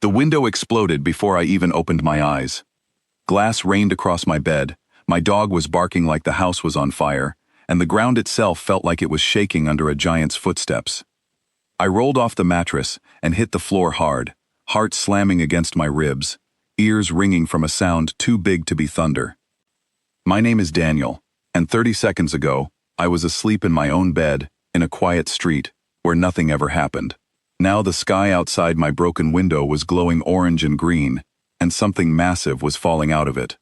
The window exploded before I even opened my eyes. Glass rained across my bed, my dog was barking like the house was on fire, and the ground itself felt like it was shaking under a giant's footsteps. I rolled off the mattress and hit the floor hard, heart slamming against my ribs, ears ringing from a sound too big to be thunder. My name is Daniel, and 30 seconds ago, I was asleep in my own bed, in a quiet street, where nothing ever happened. Now the sky outside my broken window was glowing orange and green, and something massive was falling out of it.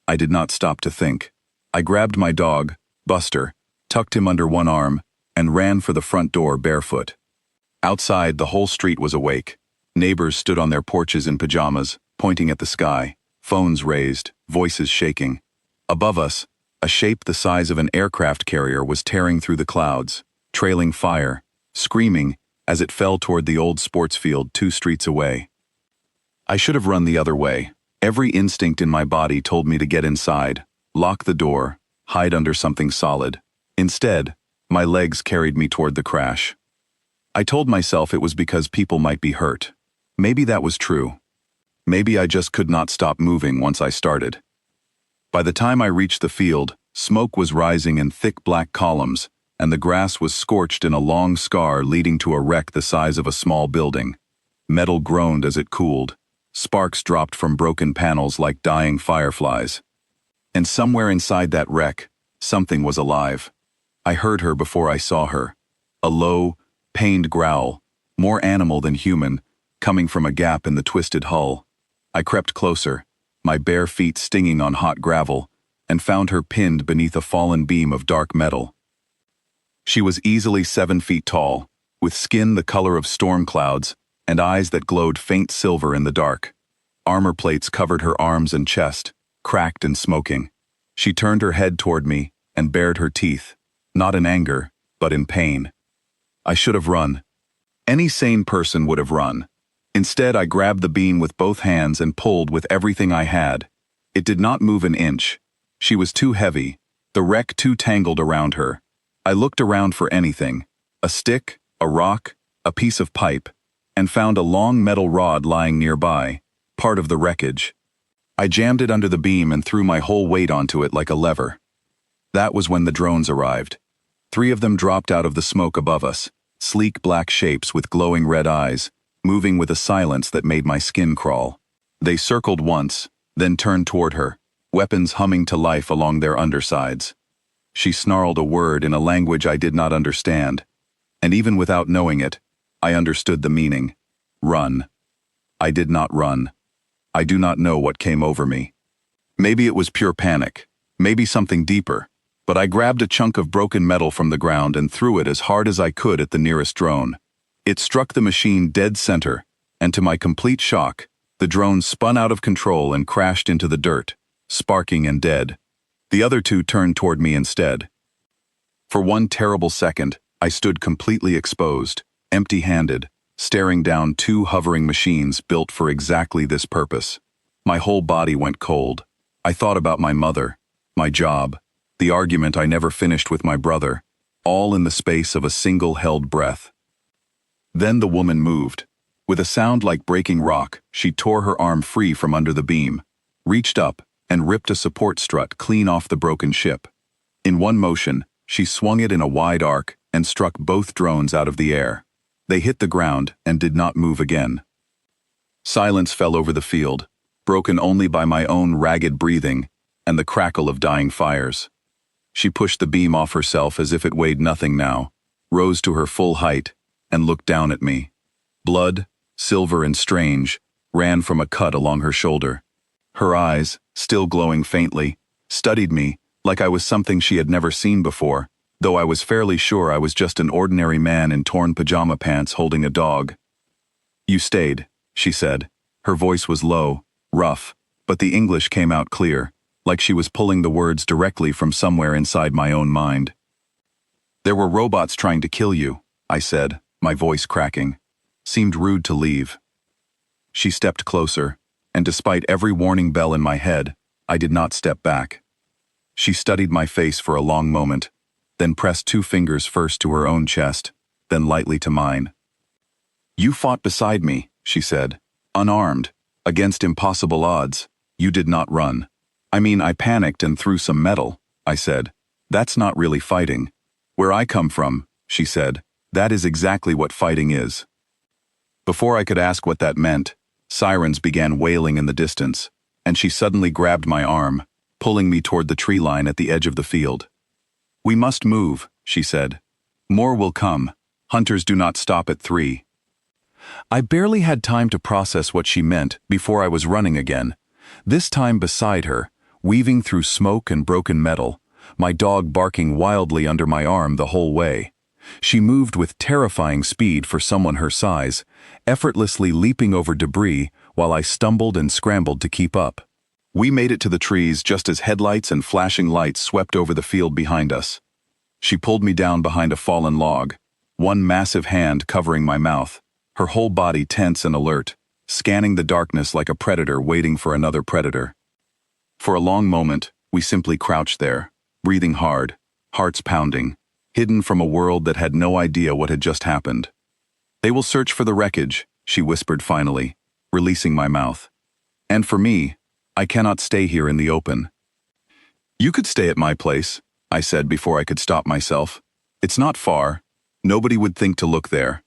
I did not stop to think. I grabbed my dog, Buster, tucked him under one arm, and ran for the front door barefoot. Outside, the whole street was awake. Neighbors stood on their porches in pajamas, pointing at the sky, phones raised, voices shaking. Above us, a shape the size of an aircraft carrier was tearing through the clouds, trailing fire, screaming as it fell toward the old sports field 2 streets away. I should have run the other way. Every instinct in my body told me to get inside, lock the door, hide under something solid. Instead, my legs carried me toward the crash. I told myself it was because people might be hurt. Maybe that was true. Maybe I just could not stop moving once I started. By the time I reached the field, smoke was rising in thick black columns, and the grass was scorched in a long scar leading to a wreck the size of a small building. Metal groaned as it cooled. Sparks dropped from broken panels like dying fireflies. And somewhere inside that wreck, something was alive. I heard her before I saw her. A low, pained growl, more animal than human, coming from a gap in the twisted hull. I crept closer, my bare feet stinging on hot gravel, and found her pinned beneath a fallen beam of dark metal. She was easily 7 feet tall, with skin the color of storm clouds, and eyes that glowed faint silver in the dark. Armor plates covered her arms and chest, cracked and smoking. She turned her head toward me and bared her teeth, not in anger, but in pain. I should have run. Any sane person would have run. Instead, I grabbed the beam with both hands and pulled with everything I had. It did not move an inch. She was too heavy, the wreck too tangled around her. I looked around for anything, a stick, a rock, a piece of pipe, and found a long metal rod lying nearby, part of the wreckage. I jammed it under the beam and threw my whole weight onto it like a lever. That was when the drones arrived. 3 of them dropped out of the smoke above us, sleek black shapes with glowing red eyes, moving with a silence that made my skin crawl. They circled once, then turned toward her, weapons humming to life along their undersides. She snarled a word in a language I did not understand, and even without knowing it, I understood the meaning. Run. I did not run. I do not know what came over me. Maybe it was pure panic, maybe something deeper, but I grabbed a chunk of broken metal from the ground and threw it as hard as I could at the nearest drone. It struck the machine dead center, and to my complete shock, the drone spun out of control and crashed into the dirt, sparking and dead. The other 2 turned toward me instead. For one terrible second, I stood completely exposed, empty-handed, staring down 2 hovering machines built for exactly this purpose. My whole body went cold. I thought about my mother, my job, the argument I never finished with my brother, all in the space of a single held breath. Then the woman moved. With a sound like breaking rock, she tore her arm free from under the beam, reached up, and ripped a support strut clean off the broken ship. In one motion, she swung it in a wide arc and struck both drones out of the air. They hit the ground and did not move again. Silence fell over the field, broken only by my own ragged breathing and the crackle of dying fires. She pushed the beam off herself as if it weighed nothing now, rose to her full height, and looked down at me. Blood, silver and strange, ran from a cut along her shoulder. Her eyes, still glowing faintly, studied me like I was something she had never seen before, though I was fairly sure I was just an ordinary man in torn pajama pants holding a dog. "You stayed," she said. Her voice was low, rough, but the English came out clear, like she was pulling the words directly from somewhere inside my own mind. "There were robots trying to kill you," I said, my voice cracking. Seemed rude to leave. She stepped closer, and despite every warning bell in my head, I did not step back. She studied my face for a long moment, then pressed 2 fingers first to her own chest, then lightly to mine. "You fought beside me," she said, Unarmed, against impossible odds, you did not run. I mean, I panicked and threw some metal, I said. That's not really fighting. Where I come from, she said, that is exactly what fighting is. Before I could ask what that meant, sirens began wailing in the distance, and she suddenly grabbed my arm, pulling me toward the tree line at the edge of the field. We must move, she said. More will come. Hunters do not stop at 3. I barely had time to process what she meant before I was running again, this time beside her, weaving through smoke and broken metal, my dog barking wildly under my arm the whole way. She moved with terrifying speed for someone her size, effortlessly leaping over debris while I stumbled and scrambled to keep up. We made it to the trees just as headlights and flashing lights swept over the field behind us. She pulled me down behind a fallen log, one massive hand covering my mouth, her whole body tense and alert, scanning the darkness like a predator waiting for another predator. For a long moment, we simply crouched there, breathing hard, hearts pounding, hidden from a world that had no idea what had just happened. They will search for the wreckage, she whispered finally, releasing my mouth. And for me, I cannot stay here in the open. You could stay at my place, I said before I could stop myself. It's not far. Nobody would think to look there.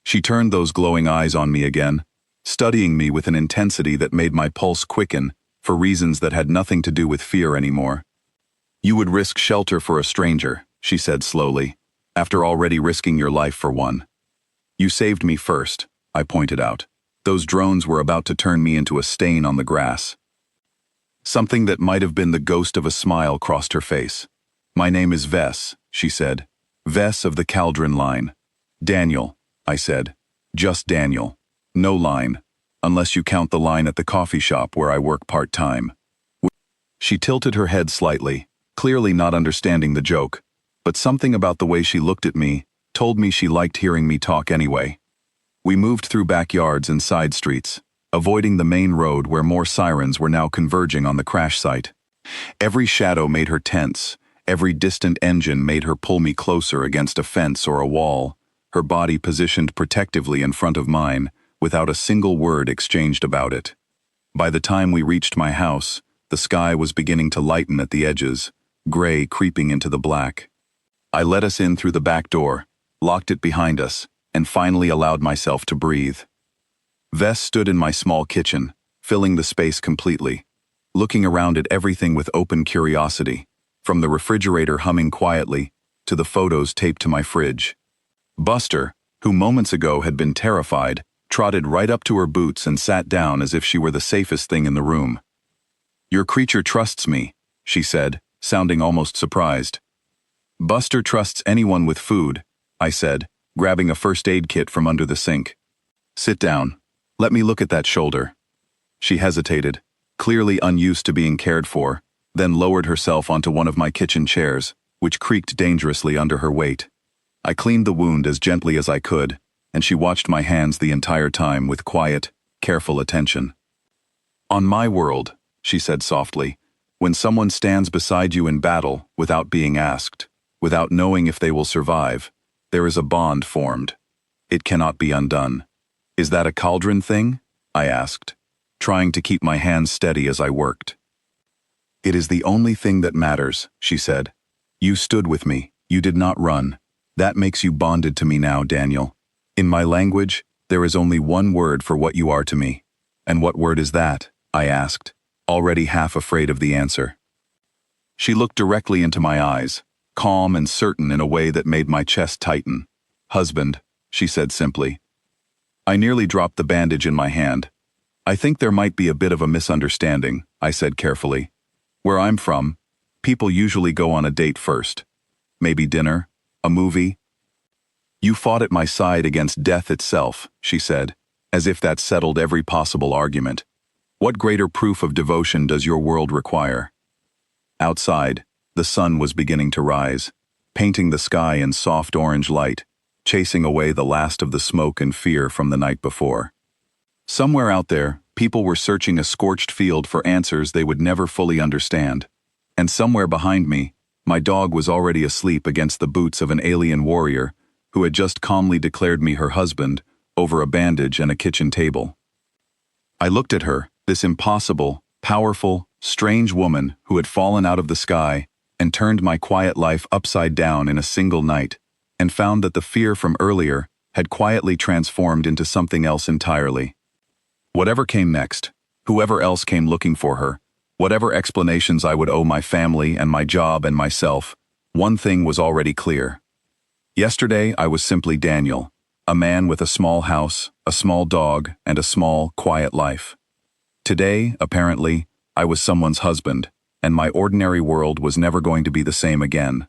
She turned those glowing eyes on me again, studying me with an intensity that made my pulse quicken for reasons that had nothing to do with fear anymore. You would risk shelter for a stranger, she said slowly, after already risking your life for one. You saved me first, I pointed out. Those drones were about to turn me into a stain on the grass. Something that might have been the ghost of a smile crossed her face. My name is Vess, she said. Vess of the Cauldron Line. Daniel, I said. Just Daniel. No line, unless you count the line at the coffee shop where I work part-time. She tilted her head slightly, clearly not understanding the joke, but something about the way she looked at me told me she liked hearing me talk anyway. We moved through backyards and side streets, avoiding the main road where more sirens were now converging on the crash site. Every shadow made her tense, every distant engine made her pull me closer against a fence or a wall, her body positioned protectively in front of mine, without a single word exchanged about it. By the time we reached my house, the sky was beginning to lighten at the edges, gray creeping into the black. I let us in through the back door, locked it behind us, and finally allowed myself to breathe. Vess stood in my small kitchen, filling the space completely, looking around at everything with open curiosity, from the refrigerator humming quietly to the photos taped to my fridge. Buster, who moments ago had been terrified, trotted right up to her boots and sat down as if she were the safest thing in the room. Your creature trusts me, she said, sounding almost surprised. Buster trusts anyone with food, I said, grabbing a first aid kit from under the sink. Sit down. Let me look at that shoulder. She hesitated, clearly unused to being cared for, then lowered herself onto one of my kitchen chairs, which creaked dangerously under her weight. I cleaned the wound as gently as I could, and she watched my hands the entire time with quiet, careful attention. On my world, she said softly, when someone stands beside you in battle without being asked, without knowing if they will survive, there is a bond formed. It cannot be undone. Is that a cauldron thing? I asked, trying to keep my hands steady as I worked. It is the only thing that matters, she said. You stood with me. You did not run. That makes you bonded to me now, Daniel. In my language, there is only one word for what you are to me. And what word is that? I asked, already half afraid of the answer. She looked directly into my eyes, calm and certain in a way that made my chest tighten. Husband, she said simply. I nearly dropped the bandage in my hand. I think there might be a bit of a misunderstanding, I said carefully. Where I'm from, people usually go on a date first. Maybe dinner, a movie. You fought at my side against death itself, she said, as if that settled every possible argument. What greater proof of devotion does your world require? Outside, the sun was beginning to rise, painting the sky in soft orange light, chasing away the last of the smoke and fear from the night before. Somewhere out there, people were searching a scorched field for answers they would never fully understand. And somewhere behind me, my dog was already asleep against the boots of an alien warrior who had just calmly declared me her husband over a bandage and a kitchen table. I looked at her, this impossible, powerful, strange woman who had fallen out of the sky, and turned my quiet life upside down in a single night, and found that the fear from earlier had quietly transformed into something else entirely. Whatever came next, whoever else came looking for her, whatever explanations I would owe my family and my job and myself, one thing was already clear. Yesterday I was simply Daniel, a man with a small house, a small dog, and a small, quiet life. Today, apparently, I was someone's husband, and my ordinary world was never going to be the same again.